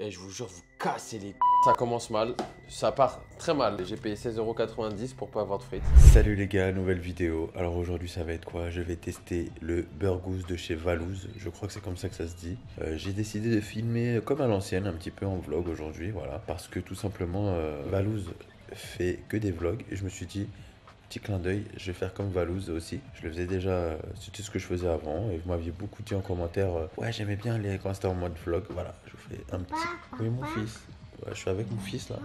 Et je vous jure, vous cassez les. Ça commence mal, ça part très mal. J'ai payé 16,90 € pour pas avoir de frites. Salut les gars, nouvelle vidéo. Alors aujourd'hui ça va être quoi? Je vais tester le Burgos de chez Valouz. Je crois que c'est comme ça que ça se dit. J'ai décidé de filmer comme à l'ancienne, un petit peu en vlog aujourd'hui, voilà. Parce que tout simplement Valouz fait que des vlogs et je me suis dit, petit clin d'œil, je vais faire comme Valouz aussi. Je le faisais déjà, c'était ce que je faisais avant et vous m'aviez beaucoup dit en commentaire, ouais j'aimais bien quand c'était en mode vlog. Voilà, je fais un petit... Oui mon fils. Ouais, je suis avec mon fils là.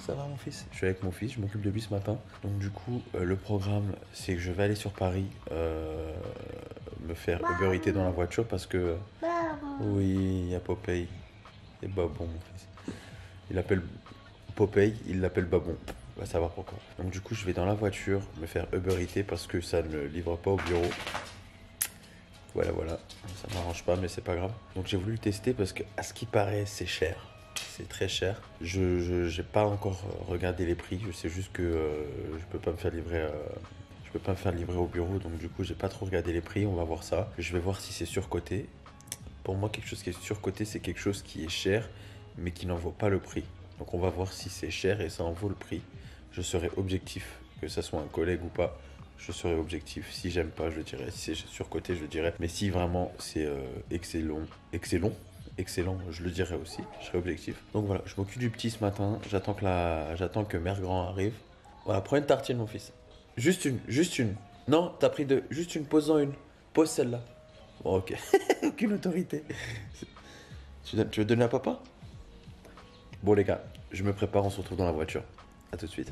Ça va mon fils? Je suis avec mon fils, je m'occupe de lui ce matin. Donc du coup, le programme, c'est que je vais aller sur Paris me faire Uber Eats dans la voiture parce que... Oui, il y a Popeye. Et Babon mon fils. Il appelle Popeye, il l'appelle Babon. On va savoir pourquoi. Donc du coup, je vais dans la voiture me faire Uber Eats parce que ça ne livre pas au bureau. Voilà. Ça m'arrange pas, mais c'est pas grave. Donc j'ai voulu le tester parce que, à ce qui paraît, c'est cher. C'est très cher. Je n'ai pas encore regardé les prix. Je sais juste que je peux pas me faire livrer. Je peux pas me faire livrer au bureau. Donc du coup, j'ai pas trop regardé les prix. On va voir ça. Je vais voir si c'est surcoté. Pour moi, quelque chose qui est surcoté, c'est quelque chose qui est cher, mais qui n'en vaut pas le prix. Donc on va voir si c'est cher et ça en vaut le prix. Je serai objectif, que ça soit un collègue ou pas. Je serai objectif. Si j'aime pas, je dirais. Si c'est surcoté, je dirais. Mais si vraiment c'est excellent, je le dirais aussi. Je serai objectif. Donc voilà, je m'occupe du petit ce matin. J'attends que Mère Grand arrive. Voilà, prends une tartine, mon fils. Juste une. Non, t'as pris deux. Juste une, pose-en une. Pose celle-là. Bon, ok. Aucune autorité. Tu veux donner à papa? Bon, les gars, je me prépare, on se retrouve dans la voiture. À tout de suite.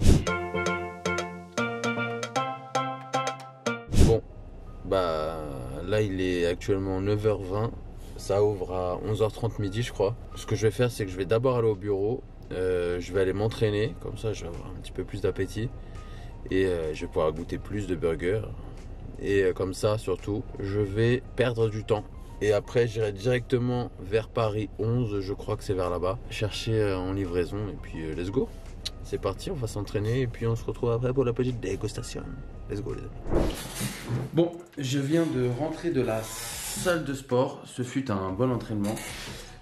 Bon, bah là il est actuellement 9h20. Ça ouvre à 11h30 midi, je crois. Ce que je vais faire, c'est que je vais d'abord aller au bureau. Je vais aller m'entraîner. Comme ça, je vais avoir un petit peu plus d'appétit. Et je vais pouvoir goûter plus de burgers. Et comme ça, surtout, je vais perdre du temps. Et après, j'irai directement vers Paris 11. Je crois que c'est vers là-bas. Chercher en livraison. Et puis, let's go. C'est parti, on va s'entraîner. Et puis, on se retrouve après pour la petite dégustation. Let's go, les amis. Bon, je viens de rentrer de la salle de sport. Ce fut un bon entraînement.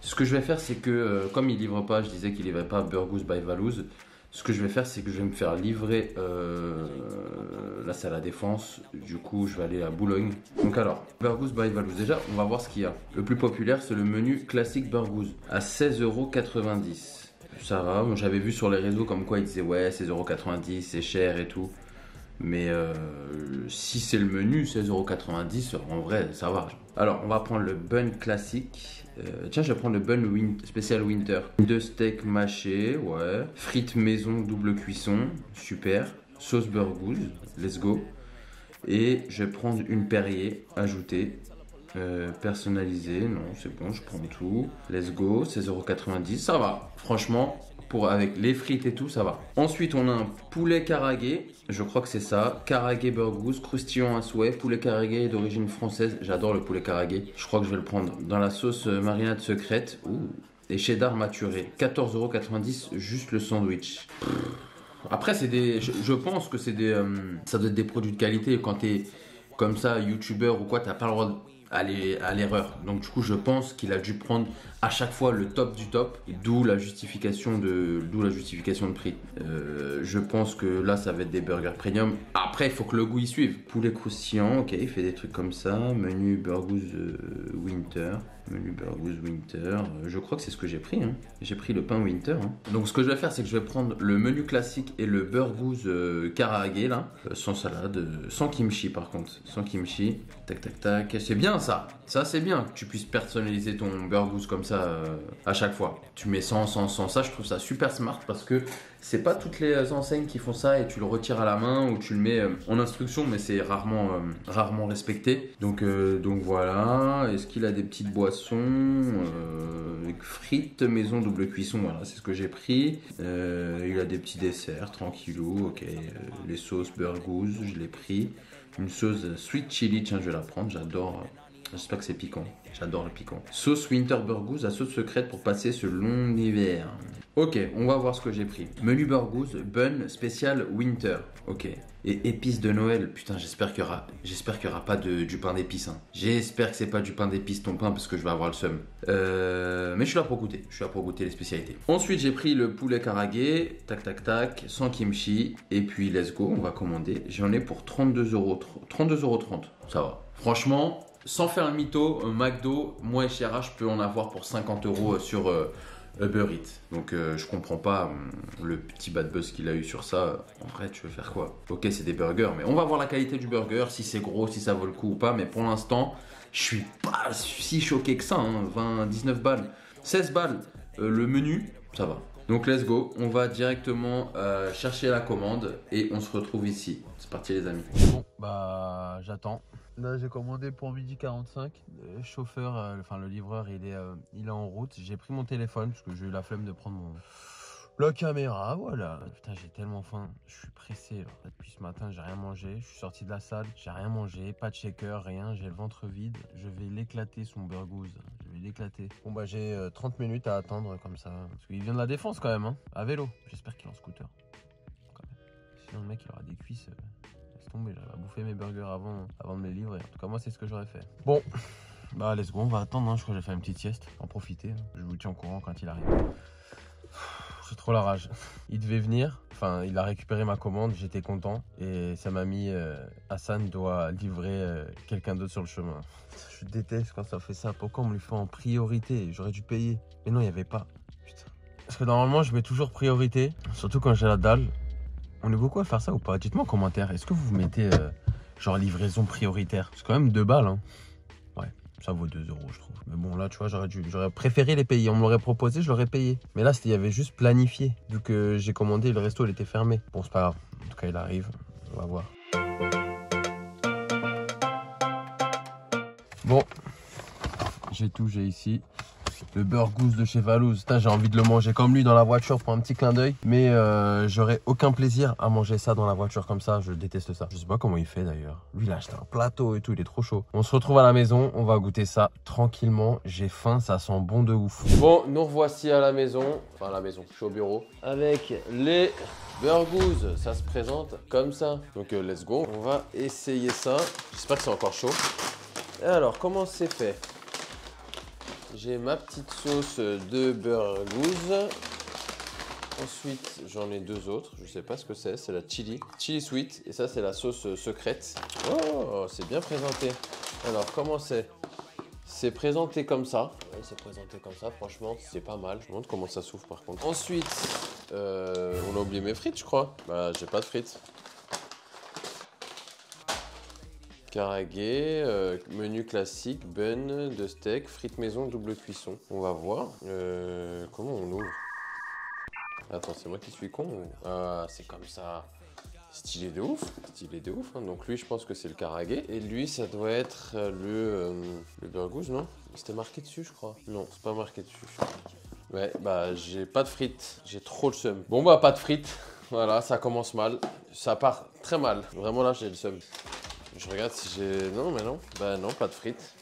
Ce que je vais faire, c'est que comme il livre pas, je disais qu'il livrait pas Burgos by Valouz. Ce que je vais faire, c'est que je vais me faire livrer. Là, c'est à la Défense. Du coup, je vais aller à Boulogne. Donc alors, Burgos by Valouz. Déjà, on va voir ce qu'il y a. Le plus populaire, c'est le menu classique Burgos à 16,90 €. Ça va. Bon, j'avais vu sur les réseaux comme quoi ils disaient ouais, 16,90 €, c'est cher et tout. Mais si c'est le menu 16,90 €, en vrai, ça va. Alors, on va prendre le bun classique. Tiens, je vais prendre le bun spécial winter. 2 steaks mâchés, ouais. Frites maison double cuisson, super. Sauce Burgos, let's go. Et je vais prendre une Perrier ajoutée. Personnalisée, non, c'est bon, je prends tout. Let's go, 16,90 €, ça va. Franchement, avec les frites et tout, ça va. Ensuite, on a un poulet Karagé. Je crois que c'est ça. Karagé Burgos, croustillant à souhait. Poulet Karagé d'origine française. J'adore le poulet Karagé. Je crois que je vais le prendre dans la sauce marinade secrète. Ouh. Et cheddar maturé. 14,90 € juste le sandwich. Après, c'est des. Je pense que c'est des. Ça doit être des produits de qualité. Quand t'es comme ça, youtubeur ou quoi, t'as pas le droit aller à l'erreur. Donc du coup, je pense qu'il a dû prendre à chaque fois le top du top, d'où la justification de prix. Je pense que là, ça va être des burgers premium. Après, il faut que le goût y suive. Poulet croustillant, ok, il fait des trucs comme ça. Menu Burgos Winter. Menu Burgos Winter. Je crois que c'est ce que j'ai pris. Hein. J'ai pris le pain Winter. Hein. Donc ce que je vais faire, c'est que je vais prendre le menu classique et le Burgos Karagé là, sans salade, sans kimchi par contre, sans kimchi. Tac tac tac. C'est bien ça. Ça c'est bien que tu puisses personnaliser ton Burgos comme ça à chaque fois. Tu mets sans ça, je trouve ça super smart parce que c'est pas toutes les enseignes qui font ça et tu le retires à la main ou tu le mets en instruction, mais c'est rarement respecté. Donc voilà. Est-ce qu'il a des petites boissons avec frites maison double cuisson? Voilà, c'est ce que j'ai pris. Il a des petits desserts tranquillou. Ok, les sauces Burgos, je l'ai pris. Une sauce sweet chili, tiens, je vais la prendre. J'adore. J'espère que c'est piquant. J'adore le piquant. Sauce Winter Burgos, la sauce secrète pour passer ce long hiver. Ok, on va voir ce que j'ai pris. Menu Burgos, bun spécial winter. Ok. Et épices de Noël. Putain, j'espère qu'il y aura pas du pain d'épices. Hein. J'espère que c'est pas du pain d'épices ton pain parce que je vais avoir le seum. Mais je suis là pour goûter. Je suis là pour goûter les spécialités. Ensuite, j'ai pris le poulet karaage. Tac, tac, tac. Sans kimchi. Et puis, let's go. On va commander. J'en ai pour 32 euros. 32,30 €. Ça va. Franchement, sans faire le mytho, McDo, moi et Chiara, je peux en avoir pour 50 € sur Uber Eats. Donc je comprends pas le petit bad buzz qu'il a eu sur ça. En vrai, tu veux faire quoi? Ok, c'est des burgers, mais on va voir la qualité du burger, si c'est gros, si ça vaut le coup ou pas. Mais pour l'instant, je suis pas si choqué que ça. Hein. 19 balles, 16 balles le menu, ça va. Donc let's go, on va directement chercher la commande et on se retrouve ici. C'est parti les amis. Bon, bah j'attends. Là j'ai commandé pour 12h45. Le chauffeur, enfin le livreur, il est en route. J'ai pris mon téléphone parce que j'ai eu la flemme de prendre la caméra. Voilà. Putain, j'ai tellement faim. Je suis pressé. Là. Depuis ce matin, j'ai rien mangé. Je suis sorti de la salle, j'ai rien mangé, pas de shaker, rien. J'ai le ventre vide. Je vais l'éclater son burgos. Je vais l'éclater. Bon bah j'ai 30 minutes à attendre comme ça. Parce qu'il vient de la Défense quand même, hein, à vélo. J'espère qu'il est en scooter. Quand même. Sinon le mec il aura des cuisses. Laisse tomber, j'arrive à bouffer mes burgers avant de me les livrer. En tout cas, moi, c'est ce que j'aurais fait. Bon, bah, let's go, on va attendre. Hein. Je crois que je vais faire une petite sieste, en profiter. Je vous tiens au courant quand il arrive. J'ai trop la rage. Il devait venir, enfin, il a récupéré ma commande, j'étais content. Et sa mamie, Hassan, doit livrer quelqu'un d'autre sur le chemin. Je déteste quand ça fait ça. Pourquoi on me le fait en priorité? J'aurais dû payer. Mais non, il n'y avait pas. Putain. Parce que normalement, je mets toujours priorité, surtout quand j'ai la dalle. On est beaucoup à faire ça ou pas? Dites-moi en commentaire. Est-ce que vous mettez genre livraison prioritaire? C'est quand même 2 balles. Hein. Ouais, ça vaut 2 € je trouve. Mais bon là tu vois j'aurais préféré les payer. On me l'aurait proposé, je l'aurais payé. Mais là il y avait juste planifié. Vu que j'ai commandé, le resto il était fermé. Bon c'est pas grave. En tout cas il arrive. On va voir. Bon, j'ai tout, j'ai ici. Le burgos de chez Valouz, j'ai envie de le manger comme lui dans la voiture pour un petit clin d'œil. Mais j'aurais aucun plaisir à manger ça dans la voiture comme ça, je déteste ça. Je sais pas comment il fait d'ailleurs. Lui il a acheté un plateau et tout, il est trop chaud. On se retrouve à la maison, on va goûter ça tranquillement. J'ai faim, ça sent bon de ouf. Bon, nous revoici à la maison. Enfin à la maison, je suis au bureau. Avec les burgos, ça se présente comme ça. Donc let's go, on va essayer ça. J'espère que c'est encore chaud. Et alors, comment c'est fait? J'ai ma petite sauce de burgos. Ensuite, j'en ai deux autres. Je sais pas ce que c'est. C'est la chili sweet. Et ça, c'est la sauce secrète. Oh, c'est bien présenté. Alors, comment c'est? C'est présenté comme ça. Ouais, c'est présenté comme ça. Franchement, c'est pas mal. Je me demande comment ça s'ouvre par contre. Ensuite, on a oublié mes frites, je crois. Bah, j'ai pas de frites. Karaage, menu classique, bun de steak, frites maison, double cuisson. On va voir. Comment on ouvre? Attends, c'est moi qui suis con ou... Ah, c'est comme ça. Stylé de ouf. Stylé de ouf. Hein. Donc lui, je pense que c'est le karaage. Et lui, ça doit être le burgos, non? C'était marqué dessus, je crois. Non, c'est pas marqué dessus. Ouais, bah j'ai pas de frites. J'ai trop le seum. Bon, bah pas de frites. Voilà, ça commence mal. Ça part très mal. Vraiment là, j'ai le seum. Je regarde si j'ai... Non, mais non. Bah non, pas de frites.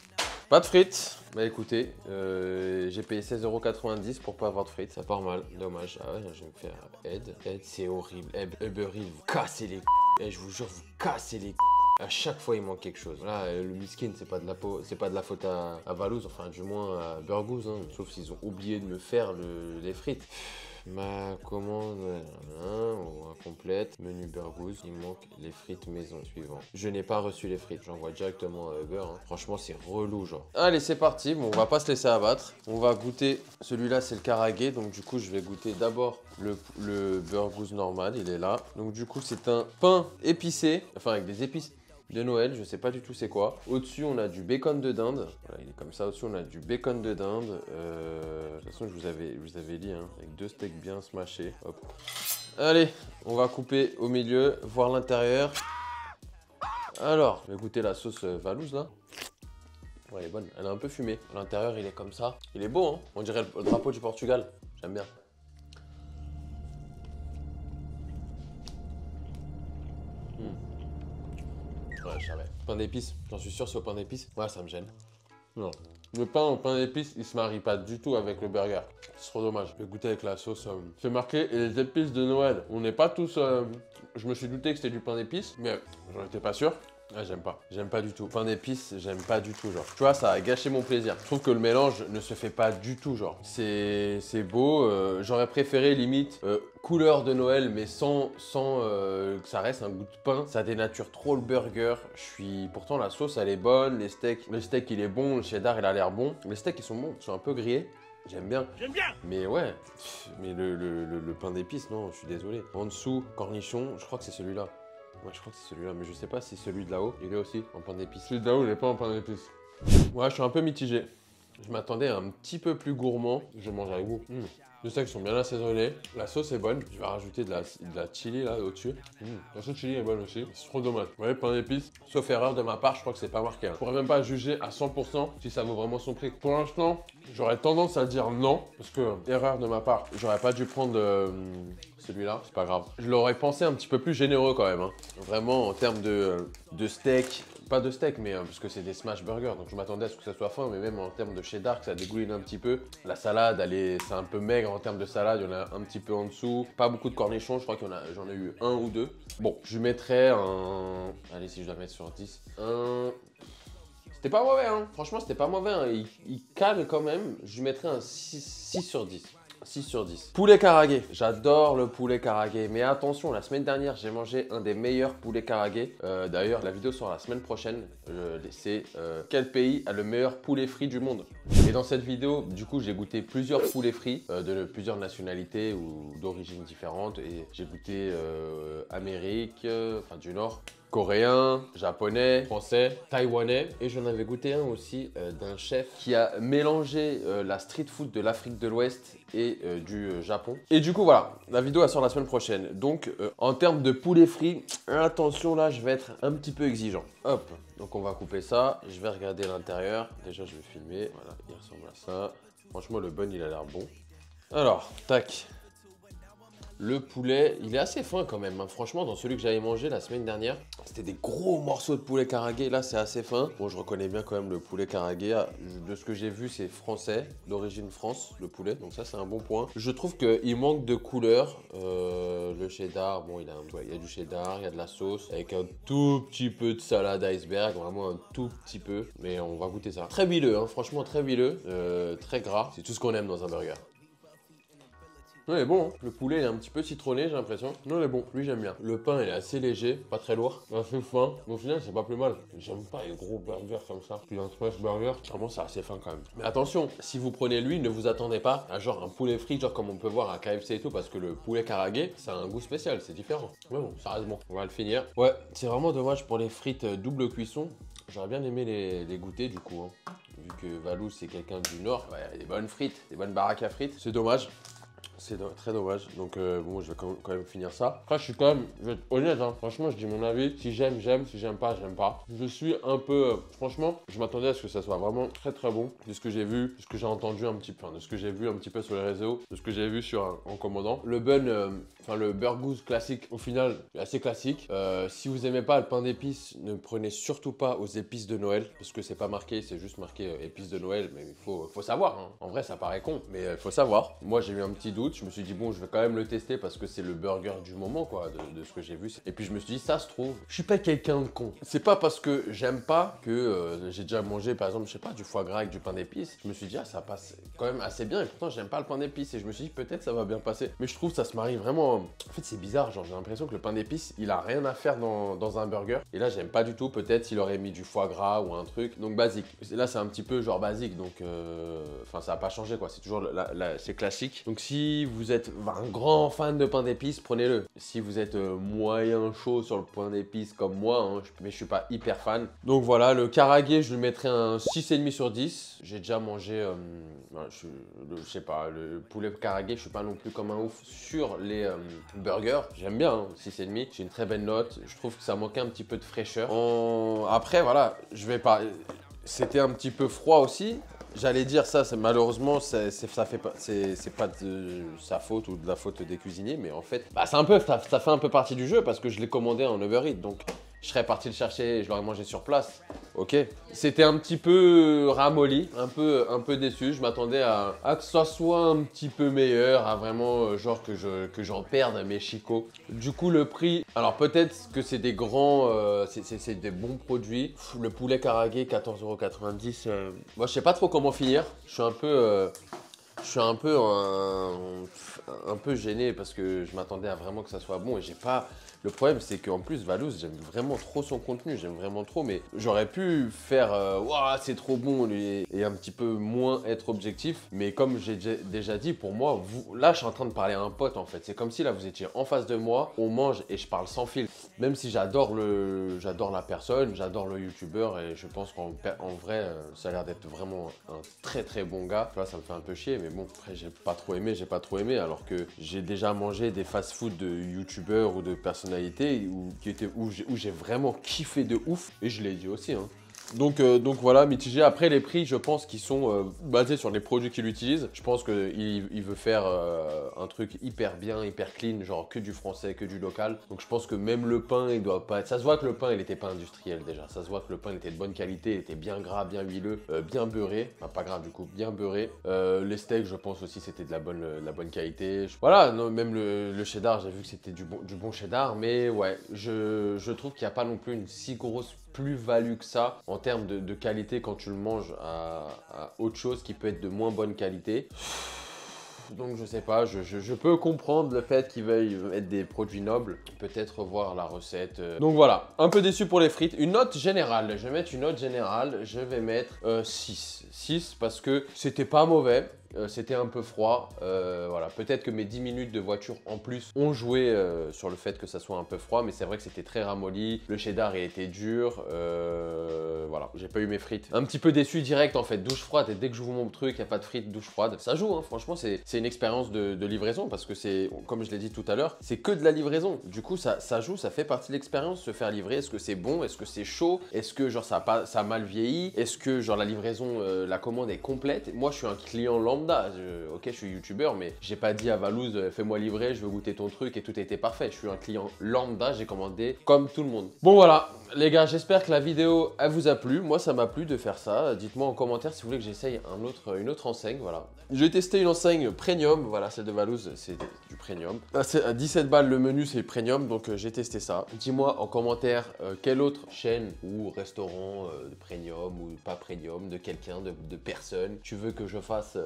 Pas de frites. Bah écoutez, j'ai payé 16,90 € pour pas avoir de frites. Ça part mal. Dommage. Ah ouais, je vais me faire aide. Aide, c'est horrible. Uber Eats, vous cassez les c***. Je vous jure, vous cassez les c***. À chaque fois, il manque quelque chose. Là, le miskin, c'est pas de la faute à Valouz, enfin du moins à Burgos. Hein. Sauf s'ils ont oublié de me faire les frites. Ma commande complète, menu burgos, il manque les frites maison suivant. Je n'ai pas reçu les frites, j'envoie directement à Uber. Hein. Franchement, c'est relou, genre. Allez, c'est parti. Bon, on va pas se laisser abattre. On va goûter. Celui-là, c'est le karaage. Donc, du coup, je vais goûter d'abord le burgos normal. Il est là. Donc, du coup, c'est un pain épicé, enfin avec des épices de Noël, je sais pas du tout c'est quoi. Au-dessus, on a du bacon de dinde. Voilà, il est comme ça. Au-dessus, on a du bacon de dinde. De toute façon, je vous avais dit, hein, avec 2 steaks bien smashés. Hop. Allez, on va couper au milieu, voir l'intérieur. Alors, on va goûter la sauce Valouz, là. Ouais, elle est bonne. Elle est un peu fumée. À l'intérieur, il est comme ça. Il est beau, hein. On dirait le drapeau du Portugal. J'aime bien. Ouais, je savais. Pain d'épices, j'en suis sûr, c'est au pain d'épices. Ouais, ça me gêne. Non. Le pain au pain d'épices, il se marie pas du tout avec le burger. C'est trop dommage. Je vais goûter avec la sauce. C'est marqué et les épices de Noël. On n'est pas tous... Je me suis douté que c'était du pain d'épices, mais j'en étais pas sûr. Ah, j'aime pas. J'aime pas du tout. Pain d'épices, j'aime pas du tout, genre. Tu vois, ça a gâché mon plaisir. Je trouve que le mélange ne se fait pas du tout, genre. C'est beau. J'aurais préféré, limite, couleur de Noël, mais sans que ça reste un goût de pain. Ça dénature trop le burger. Pourtant, la sauce, elle est bonne. Le steak, il est bon. Le cheddar, il a l'air bon. Les steaks, ils sont bons. Ils sont un peu grillés. J'aime bien. Mais ouais, mais le pain d'épices, non, je suis désolé. En dessous, cornichon, je crois que c'est celui-là. Ouais, je crois que c'est celui-là, mais je sais pas si celui de là-haut, il est aussi en pain d'épices. Celui de là-haut, il est pas en pain d'épices. Ouais, je suis un peu mitigé. Je m'attendais à un petit peu plus gourmand. Je mange avec goût. Je sais qu'ils sont bien assaisonnés. La sauce est bonne. Je vais rajouter de la chili là au-dessus. La sauce chili est bonne aussi. C'est trop dommage. Ouais, pain d'épices. Sauf erreur de ma part, je crois que c'est pas marqué. Je pourrais même pas juger à 100% si ça vaut vraiment son prix. Pour l'instant, j'aurais tendance à dire non. Parce que, erreur de ma part, j'aurais pas dû prendre celui-là. C'est pas grave. Je l'aurais pensé un petit peu plus généreux quand même. Hein. Vraiment, en termes de steak. Pas de steak, mais parce que c'est des smash burgers, donc je m'attendais à ce que ça soit fin, mais même en termes de cheddar, que ça dégouline un petit peu. La salade, c'est un peu maigre en termes de salade, il y en a un petit peu en dessous. Pas beaucoup de cornichons, je crois que j'en ai eu un ou deux. Bon, je mettrais un... Allez, si je dois mettre sur 10, C'était pas mauvais, hein. Franchement, c'était pas mauvais, hein. Il cale quand même. Je lui mettrais un 6 sur 10. 6 sur 10. Poulet Karagé. J'adore le poulet Karagé. Mais attention, la semaine dernière, j'ai mangé un des meilleurs poulets Karagé. D'ailleurs, la vidéo sera la semaine prochaine. C'est quel pays a le meilleur poulet frit du monde. Et dans cette vidéo, du coup, j'ai goûté plusieurs poulets frits de plusieurs nationalités ou d'origines différentes. Et j'ai goûté Amérique, enfin du Nord. Coréen, japonais, français, taïwanais. Et j'en avais goûté un aussi d'un chef qui a mélangé la street food de l'Afrique de l'Ouest et du Japon. Et du coup, voilà, la vidéo elle sort la semaine prochaine. Donc, en termes de poulet frit, attention là, je vais être un petit peu exigeant. Hop, donc on va couper ça. Je vais regarder l'intérieur. Déjà, je vais filmer. Voilà, il ressemble à ça. Franchement, le bun, il a l'air bon. Alors, tac. Le poulet, il est assez fin quand même. Hein. Franchement, dans celui que j'avais mangé la semaine dernière, c'était des gros morceaux de poulet Karagé. Là, c'est assez fin. Bon, je reconnais bien quand même le poulet Karagé. De ce que j'ai vu, c'est français, d'origine France, le poulet. Donc ça, c'est un bon point. Je trouve qu'il manque de couleur. Le cheddar, bon, il y a du cheddar, il y a de la sauce, avec un tout petit peu de salade iceberg, vraiment un tout petit peu. Mais on va goûter ça. Très huileux, hein. Franchement, très huileux, très gras. C'est tout ce qu'on aime dans un burger. Non, il est bon, hein. Le poulet il est un petit peu citronné, j'ai l'impression. Non, il est bon, lui j'aime bien. Le pain il est assez léger, pas très lourd, assez fin. Mais au final, c'est pas plus mal. J'aime pas les gros burgers comme ça. Puis un smash burger, vraiment c'est assez fin quand même. Mais attention, si vous prenez lui, ne vous attendez pas à genre un poulet frit, genre comme on peut voir à KFC et tout, parce que le poulet Karagé, ça a un goût spécial, c'est différent. Mais bon, ça reste bon. On va le finir. Ouais, c'est vraiment dommage pour les frites double cuisson. J'aurais bien aimé les goûter du coup. Hein. Vu que Valou c'est quelqu'un du Nord, ouais, il y a des bonnes frites, des bonnes baraques à frites. C'est dommage. C'est très dommage, donc bon, je vais quand même finir ça. Après, je vais être honnête, hein. Franchement, je dis mon avis. Si j'aime, j'aime. Si j'aime pas, j'aime pas. Je suis un peu, franchement, je m'attendais à ce que ça soit vraiment très très bon. De ce que j'ai vu, de ce que j'ai entendu un petit peu, de ce que j'ai vu un petit peu sur les réseaux, de ce que j'ai vu en commandant. Le bun, enfin le burgous classique, au final, est assez classique. Si vous aimez pas le pain d'épices, ne prenez surtout pas aux épices de Noël, parce que c'est pas marqué, c'est juste marqué épices de Noël, mais il faut savoir. Hein. En vrai, ça paraît con, mais il faut savoir. Moi, j'ai eu un petit doute. Je me suis dit, bon, je vais quand même le tester parce que c'est le burger du moment, quoi, de ce que j'ai vu. Et puis, je me suis dit, ça se trouve, je suis pas quelqu'un de con. C'est pas parce que j'aime pas que j'ai déjà mangé, par exemple, je sais pas, du foie gras avec du pain d'épices. Je me suis dit, ah, ça passe quand même assez bien. Et pourtant, j'aime pas le pain d'épices. Et je me suis dit, peut-être ça va bien passer. Mais je trouve que ça se marie vraiment. En fait, c'est bizarre. Genre, j'ai l'impression que le pain d'épices, il a rien à faire dans un burger. Et là, j'aime pas du tout. Peut-être s'il aurait mis du foie gras ou un truc. Donc, basique. Là, c'est un petit peu genre basique. Donc, enfin, ça a pas changé, quoi. C'est toujours c'est classique. Donc, si vous êtes un grand fan de pain d'épices, prenez-le. Si vous êtes moyen chaud sur le pain d'épices comme moi, hein, mais je suis pas hyper fan. Donc voilà, le Karagé, je lui mettrais un 6,5 sur 10. J'ai déjà mangé, je sais pas, le poulet Karagé, je suis pas non plus comme un ouf sur les burgers. J'aime bien, hein, 6,5. J'ai une très belle note. Je trouve que ça manquait un petit peu de fraîcheur. Après, voilà, je vais pas... C'était un petit peu froid aussi. J'allais dire ça, malheureusement, c'est pas de sa faute ou de la faute des cuisiniers, mais en fait, bah, ça fait un peu partie du jeu parce que je l'ai commandé en Uber Eats, donc je serais parti le chercher et je l'aurais mangé sur place. Ok. C'était un petit peu ramolli, un peu déçu. Je m'attendais à que ça soit un petit peu meilleur, à vraiment genre que j'en perde mes chicots. Du coup, le prix, alors peut-être que c'est des grands, c'est des bons produits. Le poulet Karage, 14,90 €. Moi, je sais pas trop comment finir. Je suis un peu gêné parce que je m'attendais à vraiment que ça soit bon et j'ai pas. Le problème, c'est qu'en plus, Valouz, j'aime vraiment trop son contenu, j'aime vraiment trop, mais j'aurais pu faire waouh, c'est trop bon et un petit peu moins être objectif. Mais comme j'ai déjà dit, pour moi, là, je suis en train de parler à un pote en fait. C'est comme si là, vous étiez en face de moi, on mange et je parle sans fil. Même si j'adore la personne, j'adore le youtubeur et je pense qu'en vrai, ça a l'air d'être vraiment un très très bon gars. Tu vois, ça me fait un peu chier, mais bon, après, j'ai pas trop aimé, alors que j'ai déjà mangé des fast-food de youtubeurs ou de personnalités où j'ai vraiment kiffé de ouf, et je l'ai dit aussi, hein. Donc voilà, mitigé. Après, les prix, je pense qu'ils sont basés sur les produits qu'il utilise. Je pense qu'il veut faire un truc hyper bien, hyper clean, genre que du français, que du local. Donc je pense que même le pain, il doit pas être... Ça se voit que le pain, il n'était pas industriel déjà. Ça se voit que le pain, il était de bonne qualité, il était bien gras, bien huileux, bien beurré. Enfin, pas gras du coup, bien beurré. Les steaks, je pense aussi, c'était de la bonne qualité. Voilà, non, même le cheddar, j'ai vu que c'était du bon cheddar. Mais ouais, je trouve qu'il n'y a pas non plus une si grosse plus-value que ça en termes de qualité quand tu le manges à autre chose qui peut être de moins bonne qualité. Donc je sais pas, je peux comprendre le fait qu'ils veuillent mettre des produits nobles, peut-être revoir la recette. Donc voilà, un peu déçu pour les frites. Une note générale, je vais mettre une note générale, je vais mettre 6. 6 parce que c'était pas mauvais. C'était un peu froid, voilà. Peut-être que mes 10 minutes de voiture en plus ont joué sur le fait que ça soit un peu froid, mais c'est vrai que c'était très ramolli, le cheddar il était dur, voilà, j'ai pas eu mes frites. Un petit peu déçu direct en fait, douche froide, et dès que je vous mon truc, il n'y a pas de frites, douche froide. Ça joue, hein, franchement, c'est une expérience de livraison, parce que c'est, comme je l'ai dit tout à l'heure, c'est que de la livraison. Du coup, ça joue, ça fait partie de l'expérience, se faire livrer. Est-ce que c'est bon? Est-ce que c'est chaud? Est-ce que genre ça a mal vieilli? Est-ce que genre la livraison, la commande est complète? Moi, je suis un client lambda. Ok, je suis youtubeur, mais j'ai pas dit à Valouz, fais-moi livrer, je veux goûter ton truc et tout était parfait. Je suis un client lambda, j'ai commandé comme tout le monde. Bon voilà, les gars, j'espère que la vidéo, elle vous a plu. Moi, ça m'a plu de faire ça. Dites-moi en commentaire si vous voulez que j'essaye une autre enseigne, voilà. J'ai testé une enseigne premium, voilà, celle de Valouz, c'est du premium. À 17 balles le menu, c'est premium, donc j'ai testé ça. Dis-moi en commentaire quelle autre chaîne ou restaurant de premium ou pas premium, de quelqu'un, de personne, tu veux que je fasse,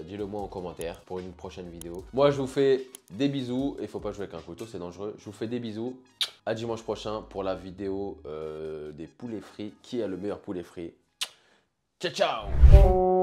dis-le moi en commentaire pour une prochaine vidéo. Moi, je vous fais des bisous, et faut pas jouer avec un couteau, c'est dangereux. Je vous fais des bisous, à dimanche prochain pour la vidéo des poulets frits. Qui a le meilleur poulet frit? Ciao, ciao!